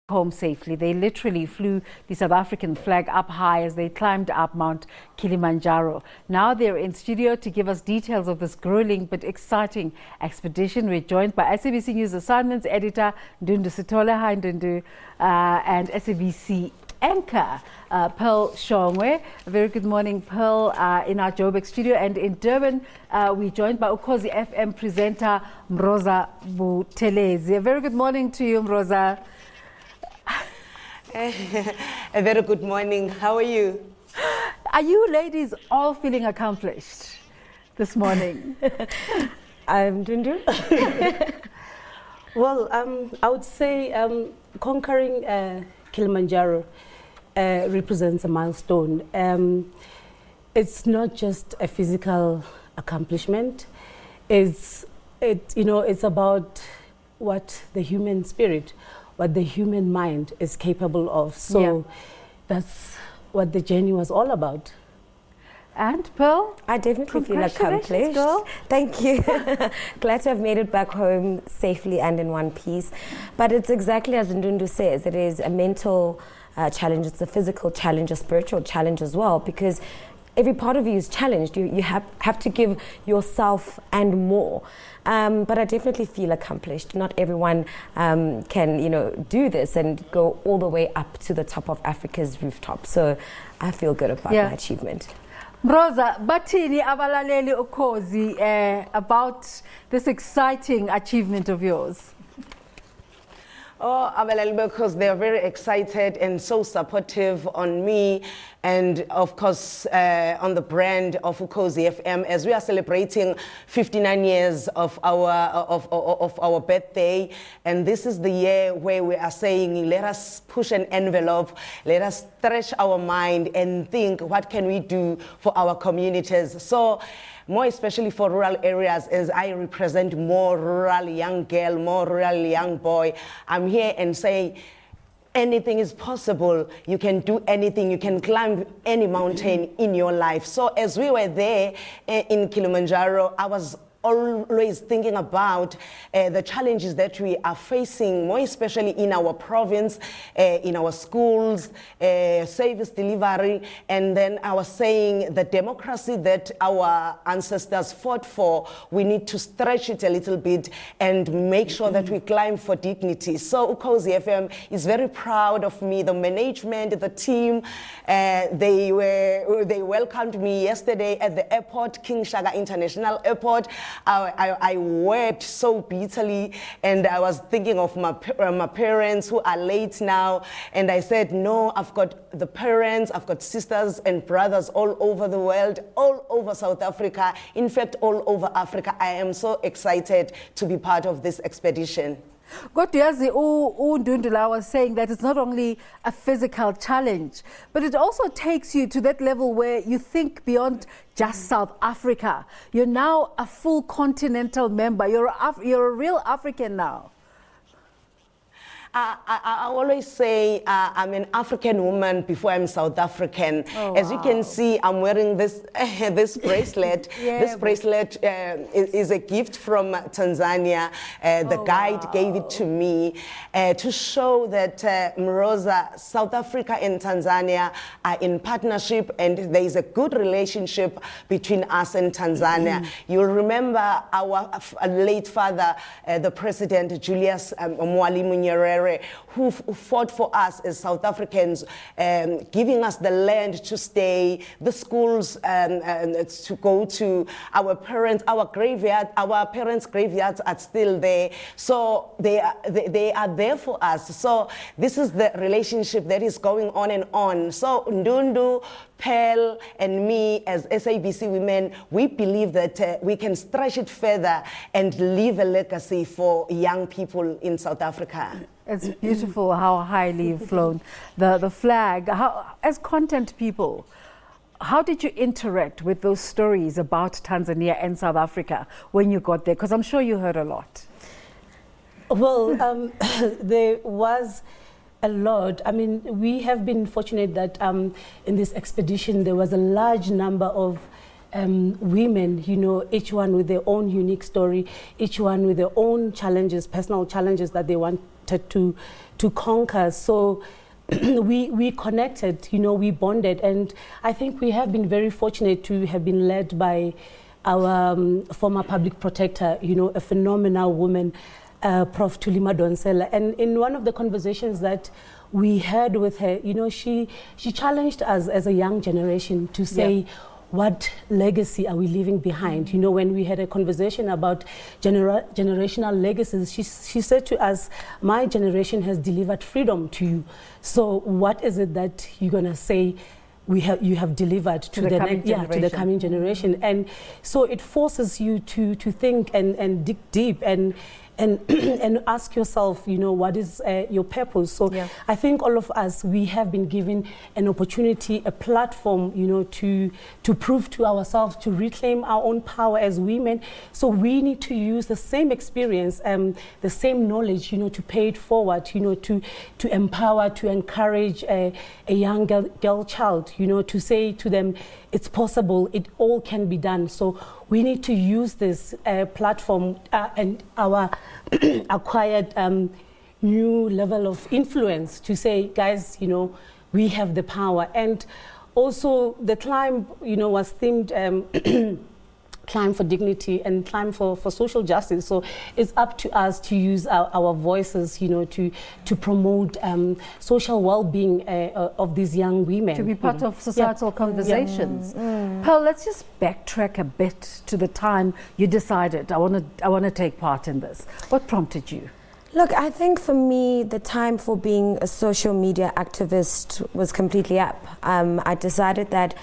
home safely. They literally flew the South African flag up high as they climbed up Mount Kilimanjaro. Now they're in studio to give us details of this grueling but exciting expedition. We're joined by SABC News Assignments Editor Ndundu Sithole. Hi Ndundu. And SABC anchor Pearl Shongwe. A very good morning, Pearl, in our Joburg studio. And in Durban, we're joined by Ukhozi FM presenter Mroza Buthelezi. A very good morning to you, Mroza. A very good morning. How are you? Are you ladies all feeling accomplished this morning? I'm Ndundu. Well, I would say conquering Kilimanjaro represents a milestone. It's not just a physical accomplishment. It's about what the human spirit, what the human mind is capable of. So that's what the journey was all about. And Pearl? I definitely feel accomplished. Girl. Thank you. Glad to have made it back home safely and in one piece. But it's exactly as Ndundu says, it is a mental challenge, it's a physical challenge, a spiritual challenge as well, because every part of you is challenged. You have to give yourself and more. But I definitely feel accomplished. Not everyone can, do this and go all the way up to the top of Africa's rooftop. So I feel good about my achievement. Mroza, batini abalaleli Ukhozi about this exciting achievement of yours. Oh, Abalali, because they are very excited and so supportive on me and, of course, on the brand of Ukhozi FM as we are celebrating 59 years of our birthday. And this is the year where we are saying, let us push an envelope, let us stretch our mind and think, what can we do for our communities? So, more especially for rural areas, as I represent more rural young girl, more rural young boy, I'm here and say anything is possible. You can do anything. You can climb any mountain in your life. So as we were there in Kilimanjaro, I was always thinking about the challenges that we are facing, more especially in our province, in our schools, service delivery, and then I was saying the democracy that our ancestors fought for, we need to stretch it a little bit and make sure that we climb for dignity. So Ukhozi FM is very proud of me, the management, the team. They welcomed me yesterday at the airport, King Shaka International Airport. I wept so bitterly, and I was thinking of my parents who are late now, and I said, no, I've got the parents, I've got sisters and brothers all over the world, all over South Africa, in fact, all over Africa. I am so excited to be part of this expedition. Gotiazi Ndundula was saying that it's not only a physical challenge, but it also takes you to that level where you think beyond just South Africa. You're now a full continental member. You're a real African now. I always say I'm an African woman before I'm South African. Oh, As you can see, I'm wearing this this bracelet. This bracelet is a gift from Tanzania. The guide gave it to me to show that Mroza, South Africa and Tanzania are in partnership, and there is a good relationship between us and Tanzania. You'll remember our late father, the President Julius Mwalimu Nyerere, who fought for us as South Africans, giving us the land to stay, the schools to go to, our parents' graveyards are still there. So they are there for us. So this is the relationship that is going on and on. So Ndundu, Pearl, and me as SABC women, we believe that we can stretch it further and leave a legacy for young people in South Africa. It's beautiful how highly you've flown the flag. As content people, how did you interact with those stories about Tanzania and South Africa when you got there? Because I'm sure you heard a lot. Well, there was a lot. I mean, we have been fortunate that in this expedition there was a large number of women, each one with their own unique story, each one with their own challenges, personal challenges that they want wanted to conquer. So we connected, we bonded, and I think we have been very fortunate to have been led by our former public protector, a phenomenal woman, Prof. Tulima Donsela. And in one of the conversations that we had with her, she challenged us as a young generation to say, what legacy are we leaving behind? When we had a conversation about generational legacies, she said to us, my generation has delivered freedom to you. So what is it that you're going to say you have delivered to the coming generation? And so it forces you to think and dig deep and ask yourself, what is your purpose? So I think all of us, we have been given an opportunity, a platform, to prove to ourselves, to reclaim our own power as women. So we need to use the same experience, the same knowledge, to pay it forward, to empower, to encourage a young girl child, to say to them, it's possible, it all can be done. So we need to use this platform and our acquired new level of influence to say, guys, we have the power. And also the climb, was themed climb for dignity and climb for social justice. So it's up to us to use our voices, to promote social well-being of these young women. To be part of societal conversations. Pearl, let's just backtrack a bit to the time you decided, I want to take part in this. What prompted you? Look, I think for me, the time for being a social media activist was completely up. I decided that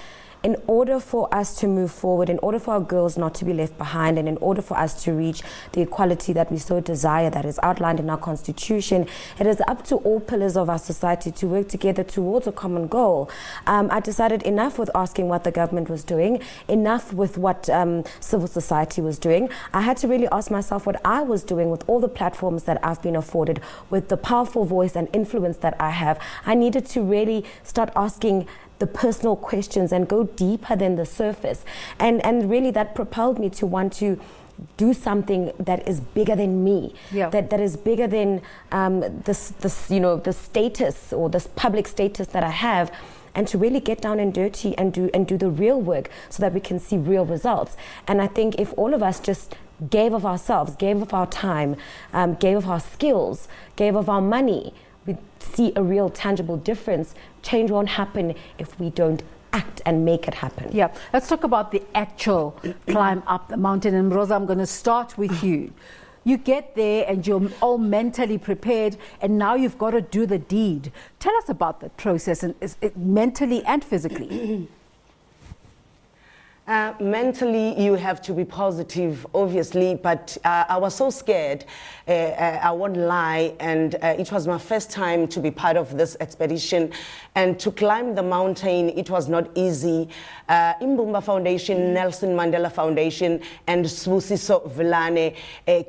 in order for us to move forward, in order for our girls not to be left behind, and in order for us to reach the equality that we so desire, that is outlined in our constitution, it is up to all pillars of our society to work together towards a common goal. I decided enough with asking what the government was doing, enough with what civil society was doing. I had to really ask myself what I was doing with all the platforms that I've been afforded, with the powerful voice and influence that I have. I needed to really start asking the personal questions and go deeper than the surface. And really that propelled me to want to do something that is bigger than me, that is bigger than this the status or this public status that I have, and to really get down and dirty and do the real work so that we can see real results. And I think if all of us just gave of ourselves, gave of our time, gave of our skills, gave of our money, we see a real tangible difference. Change won't happen if we don't act and make it happen. Yeah, let's talk about the actual climb up the mountain. And Mroza, I'm going to start with you. You get there and you're all mentally prepared, and now you've got to do the deed. Tell us about the process, and mentally and physically. Mentally, you have to be positive, obviously, but I was so scared, I won't lie, and it was my first time to be part of this expedition, and to climb the mountain, it was not easy. Imbumba Foundation, Nelson Mandela Foundation, and Sbusiso Vilane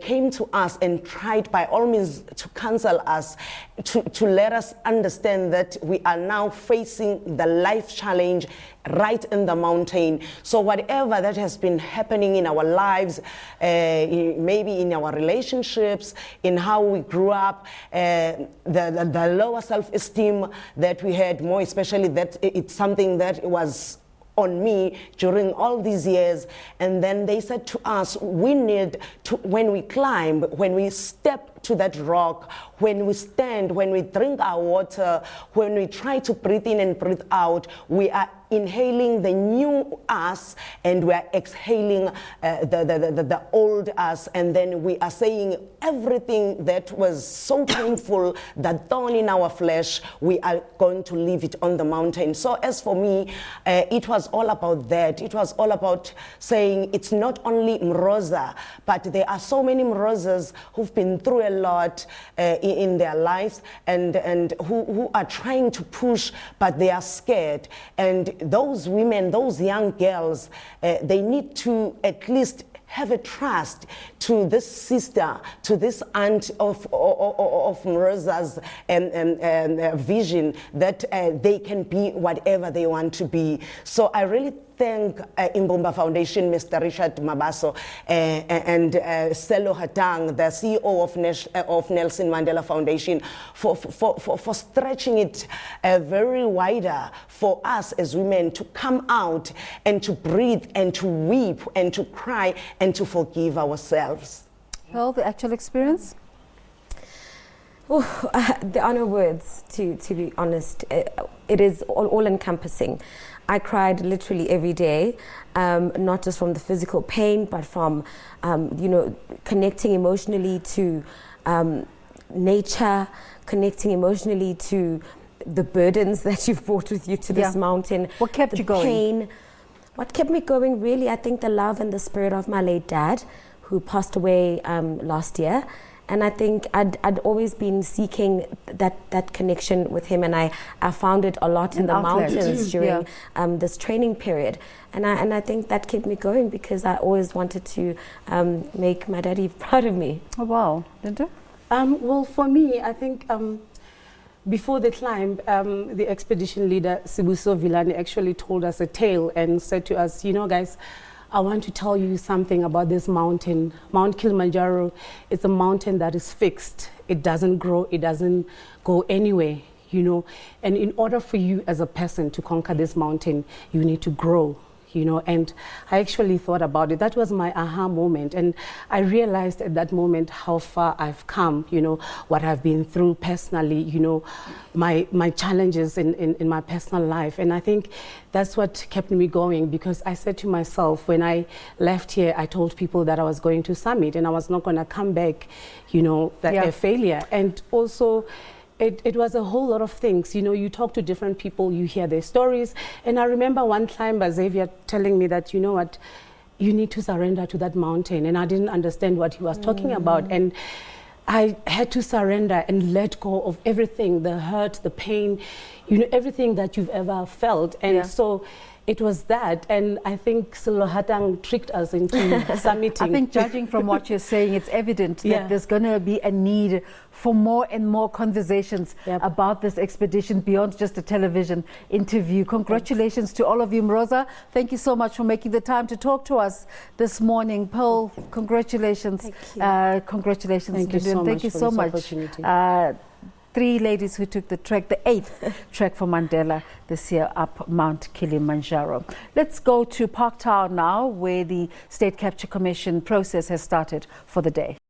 came to us and tried by all means to counsel us, to let us understand that we are now facing the life challenge right in the mountain. So whatever that has been happening in our lives, maybe in our relationships, in how we grew up, the lower self-esteem that we had, more especially that it's something that was on me during all these years. And then they said to us, we need to, when we climb, when we step to that rock, when we stand, when we drink our water, when we try to breathe in and breathe out, we are inhaling the new us and we are exhaling the old us, and then we are saying everything that was so painful, that thorn in our flesh, we are going to leave it on the mountain. So as for me, it was all about that. It was all about saying it's not only Mroza, but there are so many Mrozas who've been through a lot in their lives, and who are trying to push, but they are scared. And those women, those young girls, they need to at least have a trust to this sister, to this aunt of Mroza's vision, that they can be whatever they want to be. So I really thank Imbumba Foundation, Mr. Richard Mabaso, and Selo Hatang, the CEO of Nelson Mandela Foundation, for stretching it very wider for us as women to come out and to breathe and to weep and to cry and to forgive ourselves. Well, the actual experience? There are no words, to be honest. It is all encompassing. I cried literally every day, not just from the physical pain, but from, connecting emotionally to nature, connecting emotionally to the burdens that you've brought with you to this mountain. What kept you going? Pain. What kept me going, really, I think the love and the spirit of my late dad, who passed away last year. And I think I'd always been seeking that connection with him, and I found it a lot in the mountains during this training period. And I think that kept me going, because I always wanted to make my daddy proud of me. Oh, wow. Ndundu? Well, for me, I think before the climb, the expedition leader, Sibuso Vilani, actually told us a tale and said to us, guys, I want to tell you something about this mountain. Mount Kilimanjaro, it's a mountain that is fixed. It doesn't grow, it doesn't go anywhere, And in order for you as a person to conquer this mountain, you need to grow, And I actually thought about it. That was my aha moment. And I realized at that moment how far I've come, what I've been through personally, my challenges in my personal life. And I think that's what kept me going, because I said to myself, when I left here, I told people that I was going to summit and I was not going to come back, a failure. And also, it was a whole lot of things. You talk to different people, you hear their stories. And I remember one time Xavier telling me that, you need to surrender to that mountain. And I didn't understand what he was talking about. And I had to surrender and let go of everything, the hurt, the pain, everything that you've ever felt. And so it was that, and I think Solohatang tricked us into summiting. I think judging from what you're saying, it's evident that there's going to be a need for more and more conversations about this expedition beyond just a television interview. Congratulations to all of you. Mroza, thank you so much for making the time to talk to us this morning. Pearl, congratulations. Thank you. Congratulations. Thank you so much. Thank you so much. 3 ladies who took the 8th trek for Mandela this year up Mount Kilimanjaro. Let's go to Parktown now, where the State Capture Commission process has started for the day.